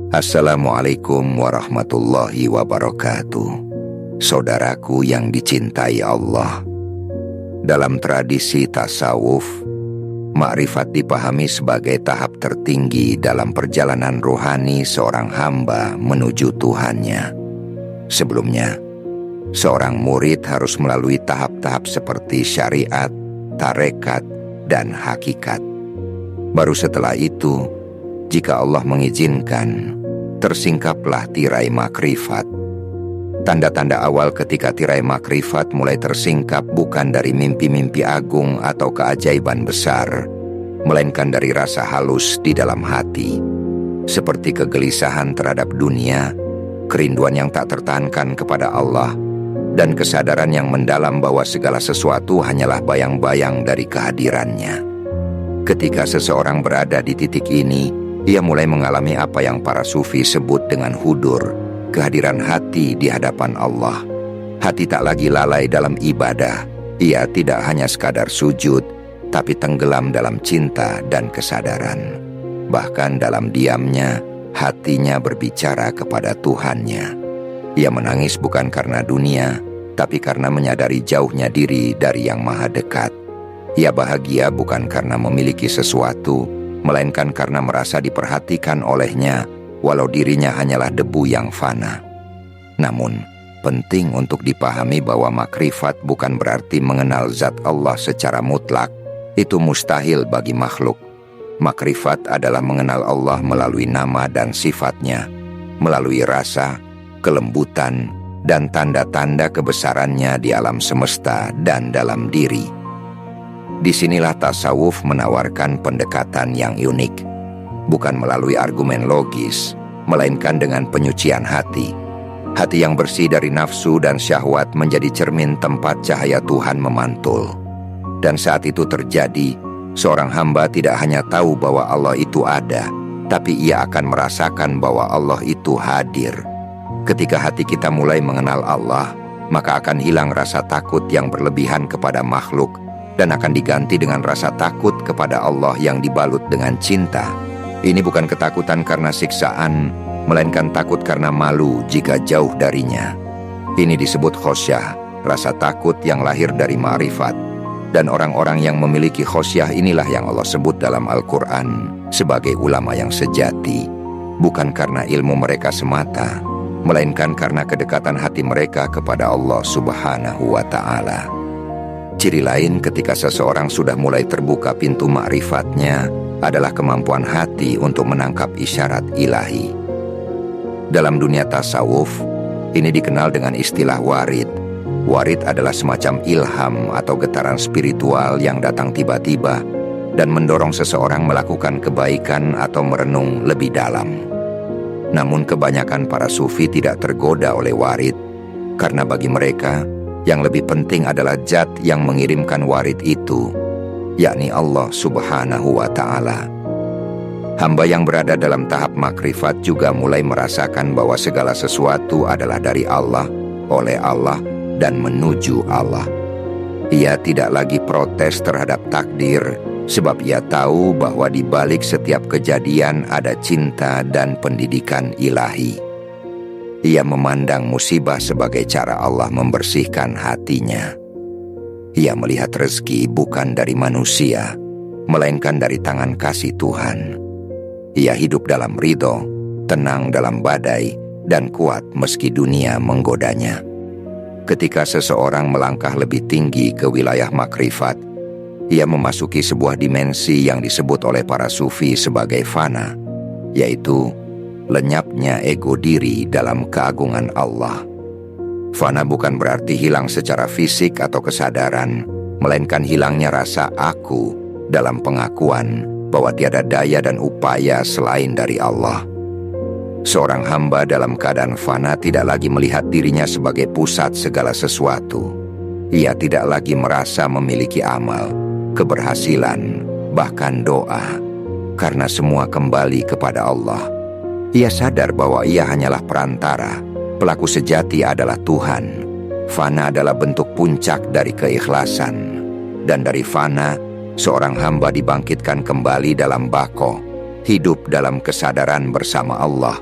Assalamualaikum warahmatullahi wabarakatuh. Saudaraku yang dicintai Allah, dalam tradisi tasawuf, makrifat dipahami sebagai tahap tertinggi dalam perjalanan rohani seorang hamba menuju Tuhannya. Sebelumnya, seorang murid harus melalui tahap-tahap seperti syariat, tarekat, dan hakikat. Baru setelah itu, jika Allah mengizinkan, tersingkaplah tirai makrifat. Tanda-tanda awal ketika tirai makrifat mulai tersingkap bukan dari mimpi-mimpi agung atau keajaiban besar, melainkan dari rasa halus di dalam hati, seperti kegelisahan terhadap dunia, kerinduan yang tak tertahankan kepada Allah, dan kesadaran yang mendalam bahwa segala sesuatu hanyalah bayang-bayang dari kehadirannya. Ketika seseorang berada di titik ini, ia mulai mengalami apa yang para sufi sebut dengan hudur, kehadiran hati di hadapan Allah. Hati tak lagi lalai dalam ibadah. Ia tidak hanya sekadar sujud, tapi tenggelam dalam cinta dan kesadaran. Bahkan dalam diamnya, hatinya berbicara kepada Tuhannya. Ia menangis bukan karena dunia, tapi karena menyadari jauhnya diri dari yang maha dekat. Ia bahagia bukan karena memiliki sesuatu, melainkan karena merasa diperhatikan olehnya, walau dirinya hanyalah debu yang fana. Namun, penting untuk dipahami bahwa makrifat bukan berarti mengenal zat Allah secara mutlak. Itu mustahil bagi makhluk. Makrifat adalah mengenal Allah melalui nama dan sifatnya, melalui rasa, kelembutan, dan tanda-tanda kebesarannya di alam semesta dan dalam diri. Disinilah tasawuf menawarkan pendekatan yang unik, bukan melalui argumen logis, melainkan dengan penyucian hati. Hati yang bersih dari nafsu dan syahwat menjadi cermin tempat cahaya Tuhan memantul. Dan saat itu terjadi, seorang hamba tidak hanya tahu bahwa Allah itu ada, tapi ia akan merasakan bahwa Allah itu hadir. Ketika hati kita mulai mengenal Allah, maka akan hilang rasa takut yang berlebihan kepada makhluk, dan akan diganti dengan rasa takut kepada Allah yang dibalut dengan cinta. Ini bukan ketakutan karena siksaan, melainkan takut karena malu jika jauh darinya. Ini disebut khosyah, rasa takut yang lahir dari ma'rifat. Dan orang-orang yang memiliki khosyah inilah yang Allah sebut dalam Al-Quran sebagai ulama yang sejati. Bukan karena ilmu mereka semata, melainkan karena kedekatan hati mereka kepada Allah Subhanahu wa Ta'ala. Ciri lain ketika seseorang sudah mulai terbuka pintu ma'rifatnya adalah kemampuan hati untuk menangkap isyarat ilahi. Dalam dunia tasawuf, ini dikenal dengan istilah warid. Warid adalah semacam ilham atau getaran spiritual yang datang tiba-tiba dan mendorong seseorang melakukan kebaikan atau merenung lebih dalam. Namun kebanyakan para sufi tidak tergoda oleh warid, karena bagi mereka, yang lebih penting adalah zat yang mengirimkan warid itu, yakni Allah Subhanahu wa Ta'ala. Hamba yang berada dalam tahap makrifat juga mulai merasakan bahwa segala sesuatu adalah dari Allah, oleh Allah, dan menuju Allah. Ia tidak lagi protes terhadap takdir, sebab ia tahu bahwa di balik setiap kejadian ada cinta dan pendidikan ilahi. Ia memandang musibah sebagai cara Allah membersihkan hatinya. Ia melihat rezeki bukan dari manusia, melainkan dari tangan kasih Tuhan. Ia hidup dalam ridho, tenang dalam badai, dan kuat meski dunia menggodanya. Ketika seseorang melangkah lebih tinggi ke wilayah makrifat, ia memasuki sebuah dimensi yang disebut oleh para sufi sebagai fana, yaitu lenyapnya ego diri dalam keagungan Allah. Fana bukan berarti hilang secara fisik atau kesadaran, melainkan hilangnya rasa aku dalam pengakuan bahwa tiada daya dan upaya selain dari Allah. Seorang hamba dalam keadaan fana tidak lagi melihat dirinya sebagai pusat segala sesuatu. Ia tidak lagi merasa memiliki amal, keberhasilan, bahkan doa, karena semua kembali kepada Allah. Ia sadar bahwa ia hanyalah perantara, pelaku sejati adalah Tuhan. Fana adalah bentuk puncak dari keikhlasan. Dan dari fana, seorang hamba dibangkitkan kembali dalam baqo, hidup dalam kesadaran bersama Allah,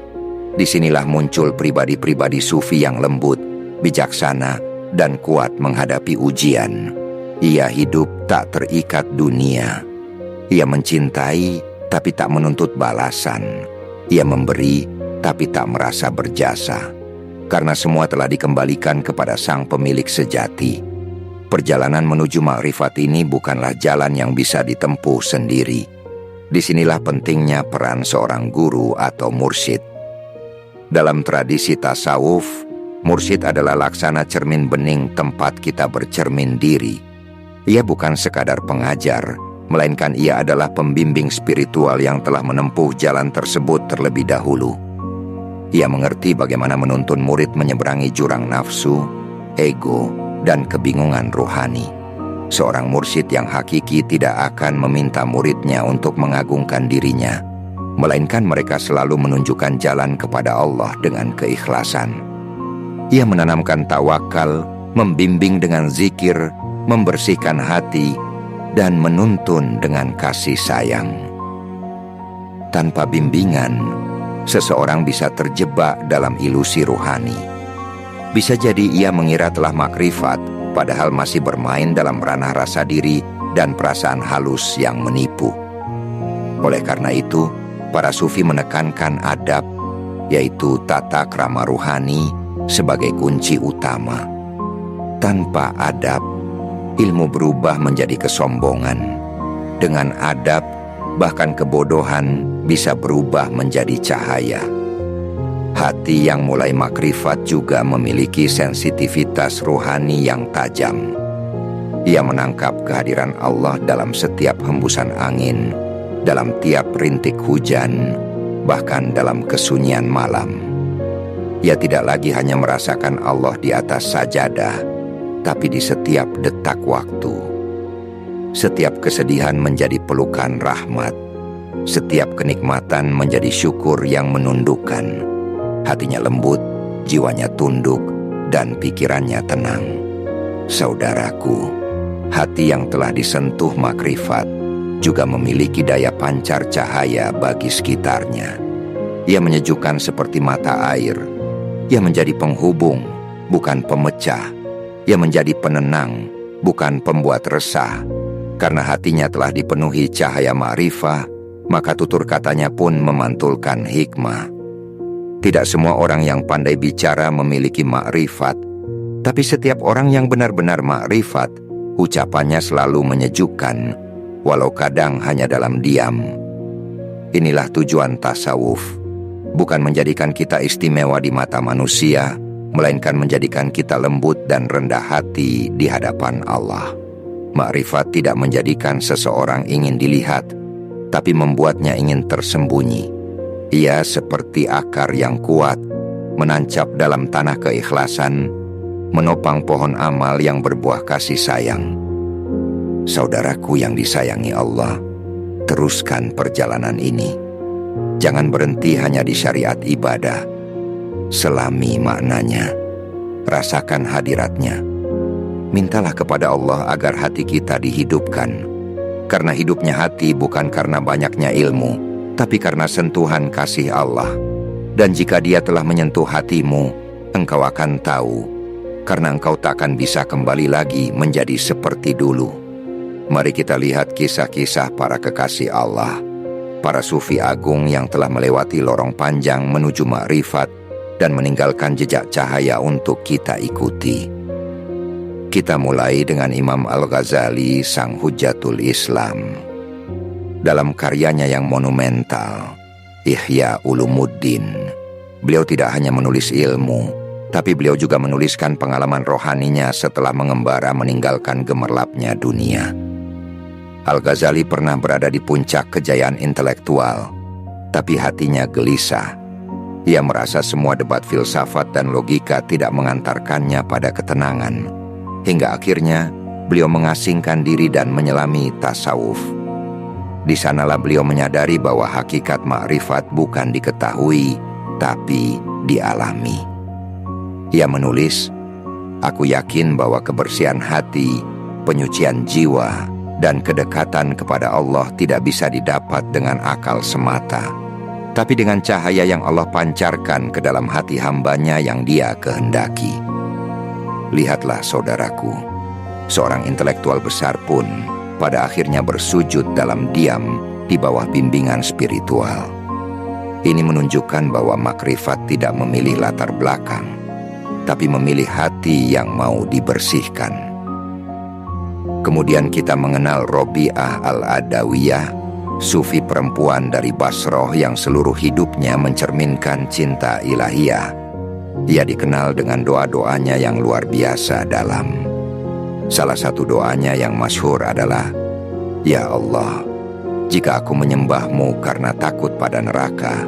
Disinilah muncul pribadi-pribadi sufi yang lembut, bijaksana, dan kuat menghadapi ujian. Ia hidup tak terikat dunia. Ia mencintai tapi tak menuntut balasan. Ia memberi tapi tak merasa berjasa. Karena semua telah dikembalikan kepada Sang Pemilik sejati. Perjalanan menuju makrifat ini bukanlah jalan yang bisa ditempuh sendiri. Disinilah pentingnya peran seorang guru atau mursyid. Dalam tradisi tasawuf, mursyid adalah laksana cermin bening tempat kita bercermin diri. Ia bukan sekadar pengajar, melainkan ia adalah pembimbing spiritual yang telah menempuh jalan tersebut terlebih dahulu. Ia mengerti bagaimana menuntun murid menyeberangi jurang nafsu, ego, dan kebingungan rohani. Seorang mursyid yang hakiki tidak akan meminta muridnya untuk mengagungkan dirinya, melainkan mereka selalu menunjukkan jalan kepada Allah dengan keikhlasan. Ia menanamkan tawakal, membimbing dengan zikir, membersihkan hati, dan menuntun dengan kasih sayang. Tanpa bimbingan, seseorang bisa terjebak dalam ilusi rohani. Bisa jadi ia mengira telah makrifat, padahal masih bermain dalam ranah rasa diri dan perasaan halus yang menipu. Oleh karena itu, para sufi menekankan adab, yaitu tata krama rohani, sebagai kunci utama. Tanpa adab, ilmu berubah menjadi kesombongan. Dengan adab, bahkan kebodohan bisa berubah menjadi cahaya. Hati yang mulai makrifat juga memiliki sensitivitas rohani yang tajam. Ia menangkap kehadiran Allah dalam setiap hembusan angin, dalam tiap rintik hujan, bahkan dalam kesunyian malam. Ia tidak lagi hanya merasakan Allah di atas sajadah, tapi di setiap detak waktu. Setiap kesedihan menjadi pelukan rahmat. Setiap kenikmatan menjadi syukur yang menundukkan. Hatinya lembut, jiwanya tunduk, dan pikirannya tenang. Saudaraku, hati yang telah disentuh makrifat juga memiliki daya pancar cahaya bagi sekitarnya. Ia menyejukkan seperti mata air. Ia menjadi penghubung, bukan pemecah. Ia menjadi penenang, bukan pembuat resah. Karena hatinya telah dipenuhi cahaya ma'rifah, maka tutur katanya pun memantulkan hikmah. Tidak semua orang yang pandai bicara memiliki ma'rifat, tapi setiap orang yang benar-benar ma'rifat, ucapannya selalu menyejukkan, walau kadang hanya dalam diam. Inilah tujuan tasawuf, bukan menjadikan kita istimewa di mata manusia, melainkan menjadikan kita lembut dan rendah hati di hadapan Allah. Ma'rifat tidak menjadikan seseorang ingin dilihat, tapi membuatnya ingin tersembunyi. Ia seperti akar yang kuat, menancap dalam tanah keikhlasan, menopang pohon amal yang berbuah kasih sayang. Saudaraku yang disayangi Allah, teruskan perjalanan ini. Jangan berhenti hanya di syariat ibadah. Selami maknanya, rasakan hadiratnya. Mintalah kepada Allah agar hati kita dihidupkan. Karena hidupnya hati bukan karena banyaknya ilmu, tapi karena sentuhan kasih Allah. Dan jika Dia telah menyentuh hatimu, engkau akan tahu, karena engkau takkan bisa kembali lagi menjadi seperti dulu. Mari kita lihat kisah-kisah para kekasih Allah, para sufi agung yang telah melewati lorong panjang menuju makrifat dan meninggalkan jejak cahaya untuk kita ikuti. Kita mulai dengan Imam Al-Ghazali, sang Hujjatul Islam. Dalam karyanya yang monumental, Ihya Ulumuddin, beliau tidak hanya menulis ilmu, tapi beliau juga menuliskan pengalaman rohaninya setelah mengembara meninggalkan gemerlapnya dunia. Al-Ghazali pernah berada di puncak kejayaan intelektual, tapi hatinya gelisah. Ia merasa semua debat filsafat dan logika tidak mengantarkannya pada ketenangan. Hingga akhirnya, beliau mengasingkan diri dan menyelami tasawuf. Di sanalah beliau menyadari bahwa hakikat makrifat bukan diketahui, tapi dialami. Ia menulis, "Aku yakin bahwa kebersihan hati, penyucian jiwa, dan kedekatan kepada Allah tidak bisa didapat dengan akal semata. tapi dengan cahaya yang Allah pancarkan ke dalam hati hambanya yang Dia kehendaki. Lihatlah saudaraku, seorang intelektual besar pun pada akhirnya bersujud dalam diam di bawah bimbingan spiritual. Ini menunjukkan bahwa makrifat tidak memilih latar belakang, tapi memilih hati yang mau dibersihkan. Kemudian kita mengenal Robi'ah al-Adawiyah, sufi perempuan dari Basroh yang seluruh hidupnya mencerminkan cinta ilahiyah. Ia dikenal dengan doa-doanya yang luar biasa dalam. Salah satu doanya yang masyhur adalah, "Ya Allah, jika aku menyembahmu karena takut pada neraka,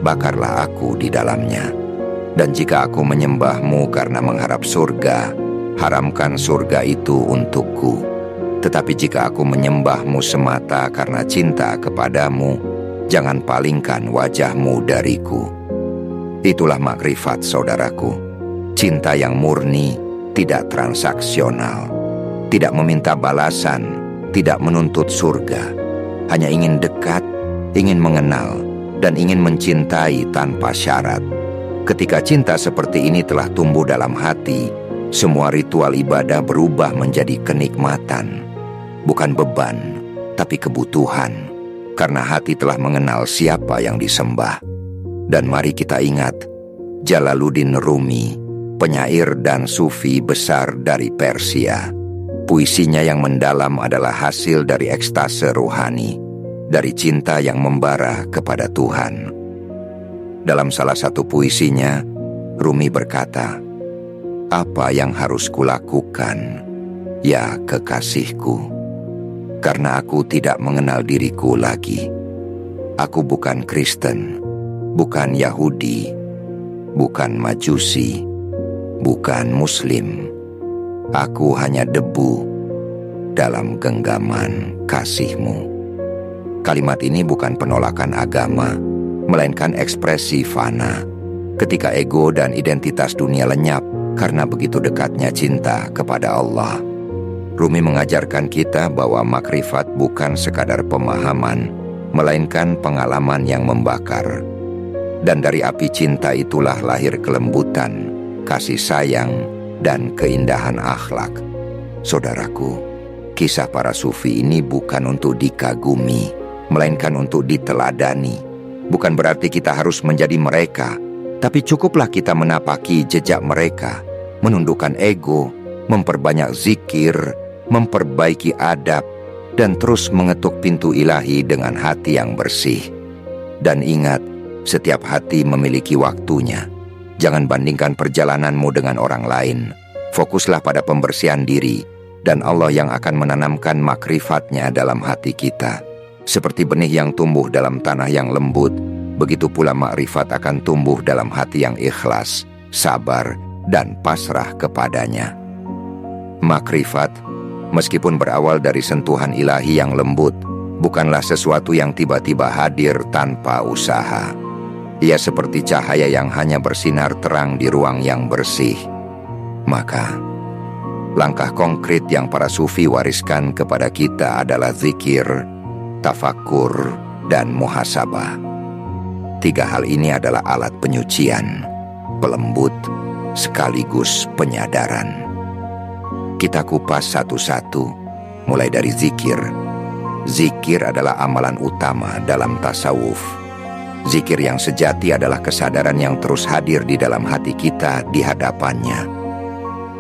bakarlah aku di dalamnya. Dan jika aku menyembahmu karena mengharap surga, haramkan surga itu untukku. Tetapi jika aku menyembahmu semata karena cinta kepadamu, jangan palingkan wajahmu dariku." Itulah makrifat saudaraku. Cinta yang murni, tidak transaksional, tidak meminta balasan, tidak menuntut surga. Hanya ingin dekat, ingin mengenal, dan ingin mencintai tanpa syarat. Ketika cinta seperti ini telah tumbuh dalam hati, semua ritual ibadah berubah menjadi kenikmatan. Bukan beban, tapi kebutuhan. Karena hati telah mengenal siapa yang disembah. Dan mari kita ingat, Jalaluddin Rumi, penyair dan sufi besar dari Persia. Puisinya yang mendalam adalah hasil dari ekstase rohani, dari cinta yang membara kepada Tuhan. Dalam salah satu puisinya, Rumi berkata, "Apa yang harus kulakukan, ya kekasihku? Karena aku tidak mengenal diriku lagi. Aku bukan Kristen, bukan Yahudi, bukan Majusi, bukan Muslim. Aku hanya debu dalam genggaman kasihmu." Kalimat ini bukan penolakan agama, melainkan ekspresi fana, ketika ego dan identitas dunia lenyap karena begitu dekatnya cinta kepada Allah. Rumi mengajarkan kita bahwa makrifat bukan sekadar pemahaman, melainkan pengalaman yang membakar. Dan dari api cinta itulah lahir kelembutan, kasih sayang, dan keindahan akhlak. Saudaraku, kisah para sufi ini bukan untuk dikagumi, melainkan untuk diteladani. Bukan berarti kita harus menjadi mereka, tapi cukuplah kita menapaki jejak mereka, menundukkan ego, memperbanyak zikir, memperbaiki adab, dan terus mengetuk pintu ilahi dengan hati yang bersih. Dan ingat, setiap hati memiliki waktunya. Jangan bandingkan perjalananmu dengan orang lain. Fokuslah pada pembersihan diri, dan Allah yang akan menanamkan makrifatnya dalam hati kita. Seperti benih yang tumbuh dalam tanah yang lembut, begitu pula makrifat akan tumbuh dalam hati yang ikhlas, sabar, dan pasrah kepadanya. Makrifat, meskipun berawal dari sentuhan ilahi yang lembut, bukanlah sesuatu yang tiba-tiba hadir tanpa usaha. Ia seperti cahaya yang hanya bersinar terang di ruang yang bersih. Maka, langkah konkret yang para sufi wariskan kepada kita adalah zikir, tafakur, dan muhasabah. 3 hal ini adalah alat penyucian, pelembut, sekaligus penyadaran. Kita kupas satu-satu, mulai dari zikir. Zikir adalah amalan utama dalam tasawuf. Zikir yang sejati adalah kesadaran yang terus hadir di dalam hati kita di hadapannya.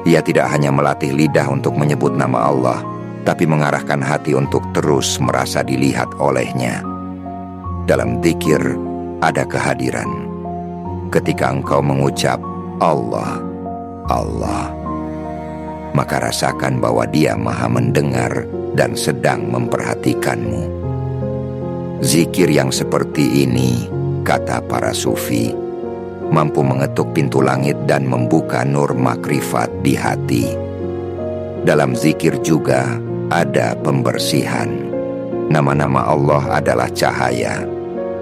Ia tidak hanya melatih lidah untuk menyebut nama Allah, tapi mengarahkan hati untuk terus merasa dilihat olehnya. Dalam zikir ada kehadiran. Ketika engkau mengucap Allah, Allah, maka rasakan bahwa Dia Maha mendengar dan sedang memperhatikanmu. Zikir yang seperti ini, kata para sufi, mampu mengetuk pintu langit dan membuka nur makrifat di hati. Dalam zikir juga ada pembersihan. Nama-nama Allah adalah cahaya,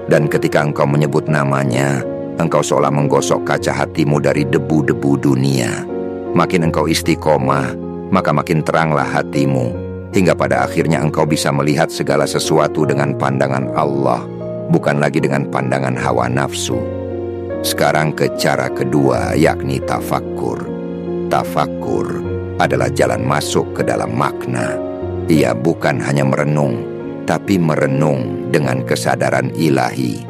dan ketika engkau menyebut namanya, engkau seolah menggosok kaca hatimu dari debu-debu dunia. Makin engkau istiqomah, maka makin teranglah hatimu, hingga pada akhirnya engkau bisa melihat segala sesuatu dengan pandangan Allah, bukan lagi dengan pandangan hawa nafsu. Sekarang ke cara kedua, yakni tafakkur. Tafakkur adalah jalan masuk ke dalam makna. Ia bukan hanya merenung, tapi merenung dengan kesadaran ilahi.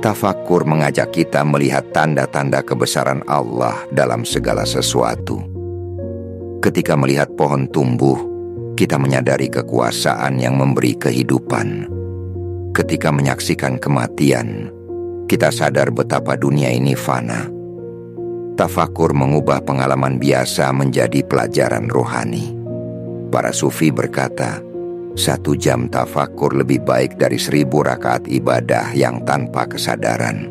Tafakkur mengajak kita melihat tanda-tanda kebesaran Allah dalam segala sesuatu. Ketika melihat pohon tumbuh, kita menyadari kekuasaan yang memberi kehidupan. Ketika menyaksikan kematian, kita sadar betapa dunia ini fana. Tafakkur mengubah pengalaman biasa menjadi pelajaran rohani. Para sufi berkata, 1 jam tafakkur lebih baik dari 1000 rakaat ibadah yang tanpa kesadaran.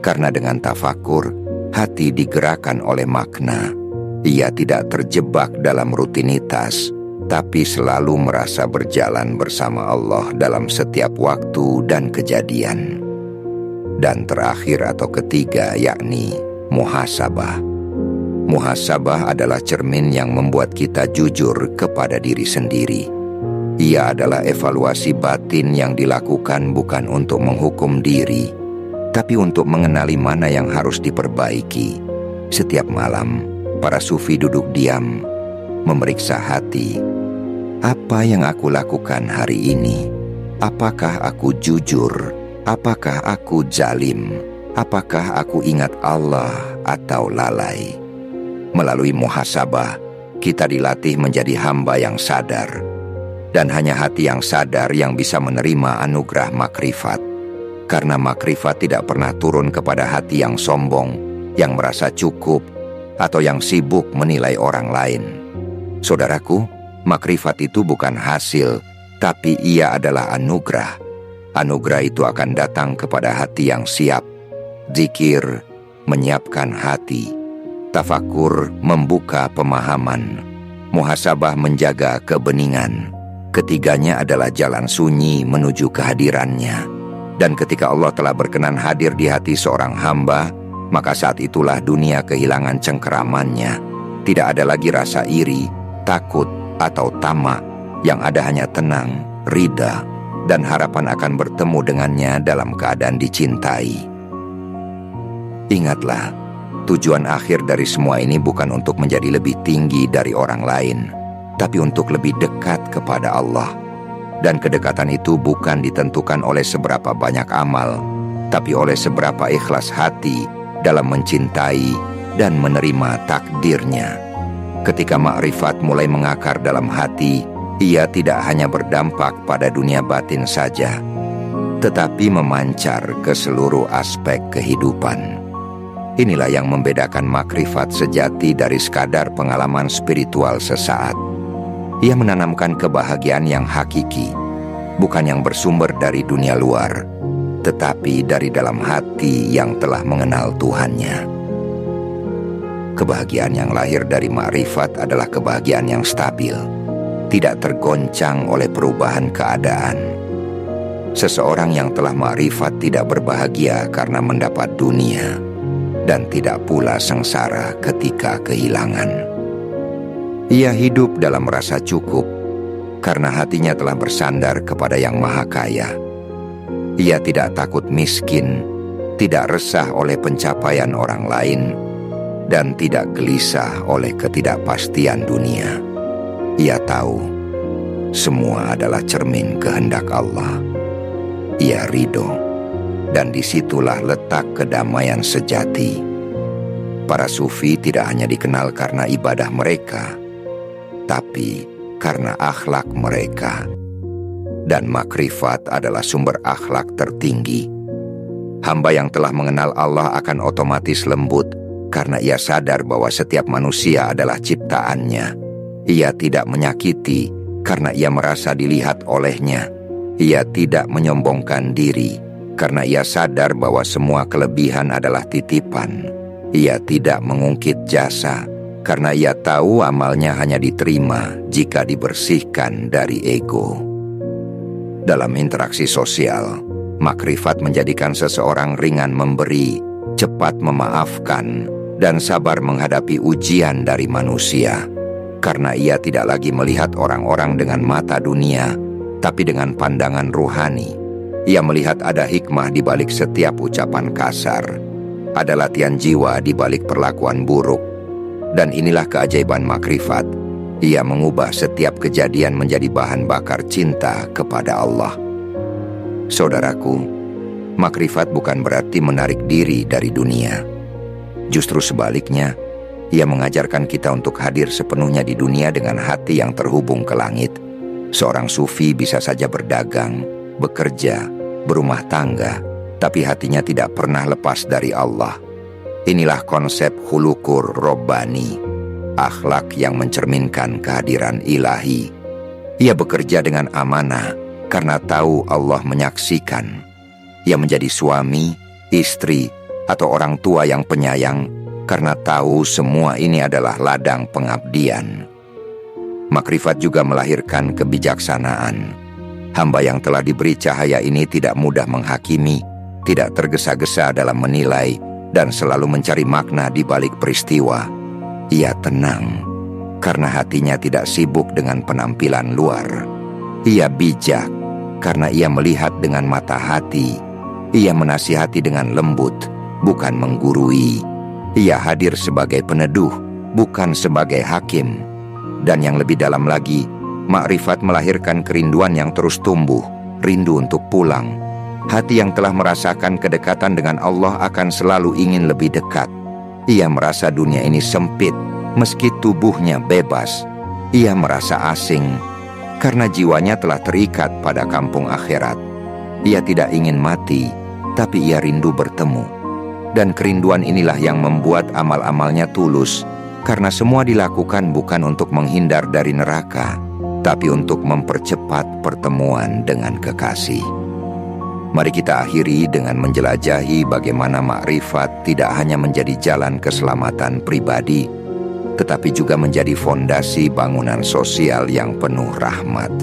Karena dengan tafakkur, hati digerakkan oleh makna. Ia tidak terjebak dalam rutinitas, tapi selalu merasa berjalan bersama Allah dalam setiap waktu dan kejadian. Dan terakhir atau ketiga, yakni muhasabah. Muhasabah adalah cermin yang membuat kita jujur kepada diri sendiri. Ia adalah evaluasi batin yang dilakukan bukan untuk menghukum diri, tapi untuk mengenali mana yang harus diperbaiki. Setiap malam, para sufi duduk diam, memeriksa hati. Apa yang aku lakukan hari ini? Apakah aku jujur? Apakah aku zalim? Apakah aku ingat Allah atau lalai? Melalui muhasabah, kita dilatih menjadi hamba yang sadar. Dan hanya hati yang sadar yang bisa menerima anugerah makrifat. Karena makrifat tidak pernah turun kepada hati yang sombong, yang merasa cukup, atau yang sibuk menilai orang lain. Saudaraku, makrifat itu bukan hasil, tapi ia adalah anugerah. Anugerah itu akan datang kepada hati yang siap. Zikir menyiapkan hati. Tafakkur membuka pemahaman. Muhasabah menjaga kebeningan. Ketiganya adalah jalan sunyi menuju kehadirannya. Dan ketika Allah telah berkenan hadir di hati seorang hamba, maka saat itulah dunia kehilangan cengkeramannya. Tidak ada lagi rasa iri, takut, atau tamak. Yang ada hanya tenang, ridha, dan harapan akan bertemu dengannya dalam keadaan dicintai. Ingatlah, tujuan akhir dari semua ini bukan untuk menjadi lebih tinggi dari orang lain, tapi untuk lebih dekat kepada Allah. Dan kedekatan itu bukan ditentukan oleh seberapa banyak amal, tapi oleh seberapa ikhlas hati dalam mencintai dan menerima takdirnya. Ketika makrifat mulai mengakar dalam hati, ia tidak hanya berdampak pada dunia batin saja, tetapi memancar ke seluruh aspek kehidupan. Inilah yang membedakan makrifat sejati dari sekadar pengalaman spiritual sesaat. Ia menanamkan kebahagiaan yang hakiki, bukan yang bersumber dari dunia luar, tetapi dari dalam hati yang telah mengenal Tuhannya. Kebahagiaan yang lahir dari makrifat adalah kebahagiaan yang stabil, tidak tergoncang oleh perubahan keadaan. Seseorang yang telah makrifat tidak berbahagia karena mendapat dunia, dan tidak pula sengsara ketika kehilangan. Ia hidup dalam rasa cukup, karena hatinya telah bersandar kepada Yang Maha Kaya. Ia tidak takut miskin, tidak resah oleh pencapaian orang lain, dan tidak gelisah oleh ketidakpastian dunia. Ia tahu, semua adalah cermin kehendak Allah. Ia ridho, dan disitulah letak kedamaian sejati. Para sufi tidak hanya dikenal karena ibadah mereka, tapi karena akhlak mereka. Dan makrifat adalah sumber akhlak tertinggi. Hamba yang telah mengenal Allah akan otomatis lembut, karena ia sadar bahwa setiap manusia adalah ciptaannya. Ia tidak menyakiti, karena ia merasa dilihat olehnya. Ia tidak menyombongkan diri, karena ia sadar bahwa semua kelebihan adalah titipan. Ia tidak mengungkit jasa, karena ia tahu amalnya hanya diterima jika dibersihkan dari ego. Dalam interaksi sosial, makrifat menjadikan seseorang ringan memberi, cepat memaafkan, dan sabar menghadapi ujian dari manusia. Karena ia tidak lagi melihat orang-orang dengan mata dunia, tapi dengan pandangan ruhani. Ia melihat ada hikmah di balik setiap ucapan kasar, ada latihan jiwa di balik perlakuan buruk. Dan inilah keajaiban makrifat. Ia mengubah setiap kejadian menjadi bahan bakar cinta kepada Allah. Saudaraku, makrifat bukan berarti menarik diri dari dunia. Justru sebaliknya, ia mengajarkan kita untuk hadir sepenuhnya di dunia dengan hati yang terhubung ke langit. Seorang sufi bisa saja berdagang, bekerja, berumah tangga, tapi hatinya tidak pernah lepas dari Allah. Inilah konsep khuluqur robbani, akhlak yang mencerminkan kehadiran ilahi. Ia bekerja dengan amanah karena tahu Allah menyaksikan. Ia menjadi suami, istri, atau orang tua yang penyayang karena tahu semua ini adalah ladang pengabdian. Makrifat juga melahirkan kebijaksanaan. Hamba yang telah diberi cahaya ini tidak mudah menghakimi, tidak tergesa-gesa dalam menilai, dan selalu mencari makna di balik peristiwa. Ia tenang karena hatinya tidak sibuk dengan penampilan luar. Ia bijak karena ia melihat dengan mata hati. Ia menasihati dengan lembut, bukan menggurui. Ia hadir sebagai peneduh, bukan sebagai hakim. Dan yang lebih dalam lagi, makrifat melahirkan kerinduan yang terus tumbuh, rindu untuk pulang. Hati yang telah merasakan kedekatan dengan Allah akan selalu ingin lebih dekat. Ia merasa dunia ini sempit, meski tubuhnya bebas. Ia merasa asing, karena jiwanya telah terikat pada kampung akhirat. Ia tidak ingin mati, tapi ia rindu bertemu. Dan kerinduan inilah yang membuat amal-amalnya tulus, karena semua dilakukan bukan untuk menghindar dari neraka, tapi untuk mempercepat pertemuan dengan kekasih. Mari kita akhiri dengan menjelajahi bagaimana makrifat tidak hanya menjadi jalan keselamatan pribadi, tetapi juga menjadi fondasi bangunan sosial yang penuh rahmat.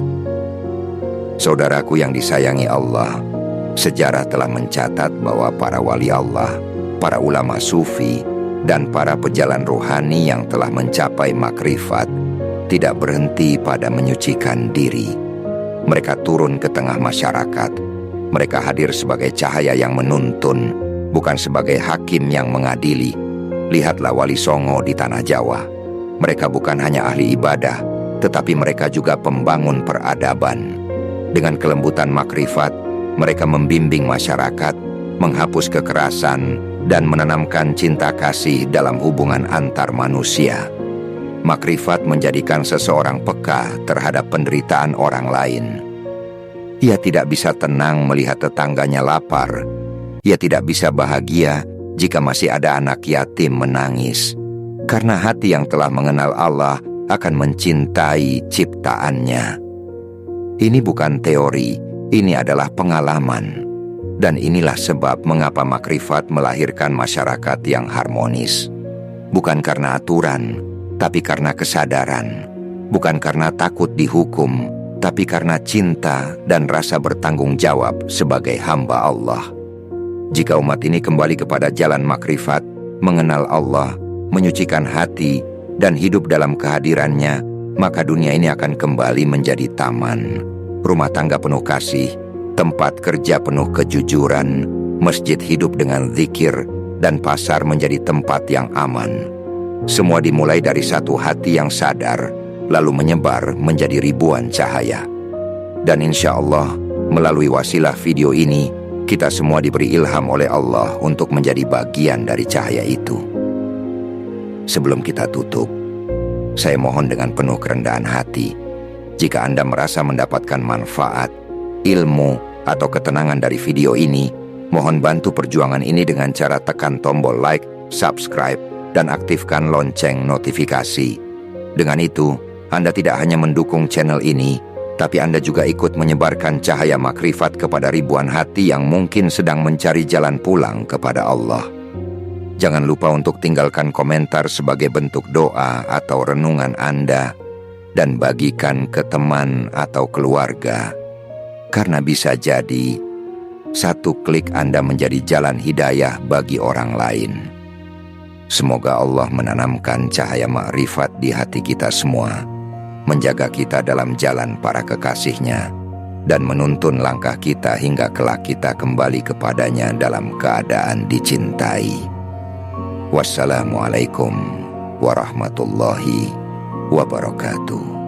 Saudaraku yang disayangi Allah, sejarah telah mencatat bahwa para wali Allah, para ulama sufi, dan para pejalan rohani yang telah mencapai makrifat tidak berhenti pada menyucikan diri. Mereka turun ke tengah masyarakat. Mereka hadir sebagai cahaya yang menuntun, bukan sebagai hakim yang mengadili. Lihatlah Wali Songo di Tanah Jawa. Mereka bukan hanya ahli ibadah, tetapi mereka juga pembangun peradaban. Dengan kelembutan makrifat, mereka membimbing masyarakat, menghapus kekerasan, dan menanamkan cinta kasih dalam hubungan antar manusia. Makrifat menjadikan seseorang peka terhadap penderitaan orang lain. Ia tidak bisa tenang melihat tetangganya lapar. Ia tidak bisa bahagia jika masih ada anak yatim menangis. Karena hati yang telah mengenal Allah akan mencintai ciptaannya. Ini bukan teori, ini adalah pengalaman. Dan inilah sebab mengapa makrifat melahirkan masyarakat yang harmonis. Bukan karena aturan, tapi karena kesadaran. Bukan karena takut dihukum, tapi karena cinta dan rasa bertanggung jawab sebagai hamba Allah. Jika umat ini kembali kepada jalan makrifat, mengenal Allah, menyucikan hati, dan hidup dalam kehadirannya, maka dunia ini akan kembali menjadi taman, rumah tangga penuh kasih, tempat kerja penuh kejujuran, masjid hidup dengan zikir, dan pasar menjadi tempat yang aman. Semua dimulai dari satu hati yang sadar, lalu menyebar menjadi ribuan cahaya. Dan insya Allah, melalui wasilah video ini, kita semua diberi ilham oleh Allah untuk menjadi bagian dari cahaya itu. Sebelum kita tutup, saya mohon dengan penuh kerendahan hati, jika Anda merasa mendapatkan manfaat, ilmu, atau ketenangan dari video ini, mohon bantu perjuangan ini dengan cara tekan tombol like, subscribe, dan aktifkan lonceng notifikasi. Dengan itu, Anda tidak hanya mendukung channel ini, tapi Anda juga ikut menyebarkan cahaya makrifat kepada ribuan hati yang mungkin sedang mencari jalan pulang kepada Allah. Jangan lupa untuk tinggalkan komentar sebagai bentuk doa atau renungan Anda, dan bagikan ke teman atau keluarga. Karena bisa jadi, satu klik Anda menjadi jalan hidayah bagi orang lain. Semoga Allah menanamkan cahaya makrifat di hati kita semua, menjaga kita dalam jalan para kekasihnya, dan menuntun langkah kita hingga kelak kita kembali kepadanya dalam keadaan dicintai. Wassalamualaikum warahmatullahi wabarakatuh.